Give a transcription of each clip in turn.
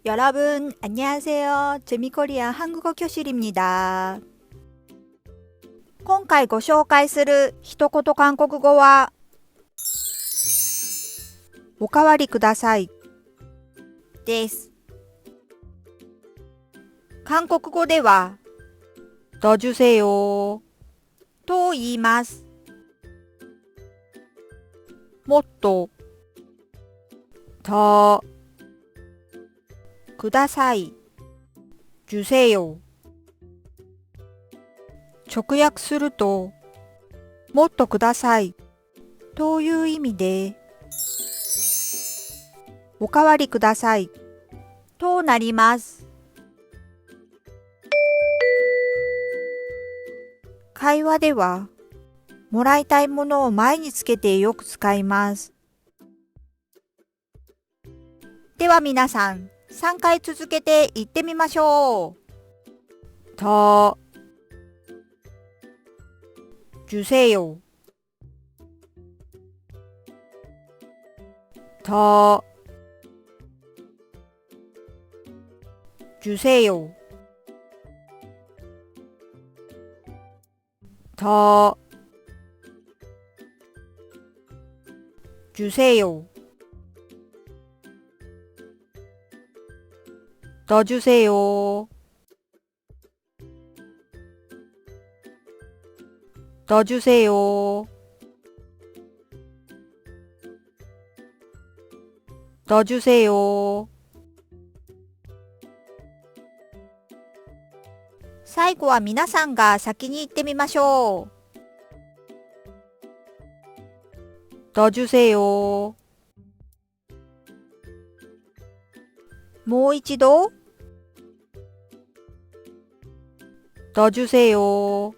여러분, 안녕하세요. 재미코리안 한국어 교실입니다. 今回ご紹介する一言韓国語は、おかわりくださいです。韓国語では、더 주세요と言います。もっと、더ください、주세요。直訳すると、もっとくださいという意味で、おかわりくださいとなります。会話では、もらいたいものを前につけてよく使います。では皆さん、3回続けて言ってみましょう。더 주세요。더 주세요。더 주세요。더 주세요。더 주세요。더 주세요。最後は皆さんが先に言ってみましょう。더 주세요。もう一度。더 주세요。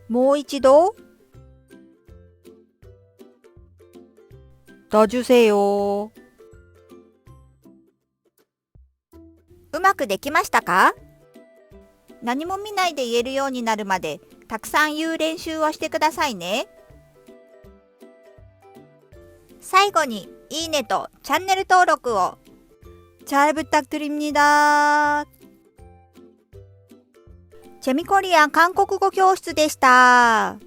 もう一度。더 주세요。うまくできましたか？何も見ないで言えるようになるまでたくさん言う練習をしてくださいね。最後にいいねとチャンネル登録を잘 부탁드립니다。재미코리안韓国語教室でした。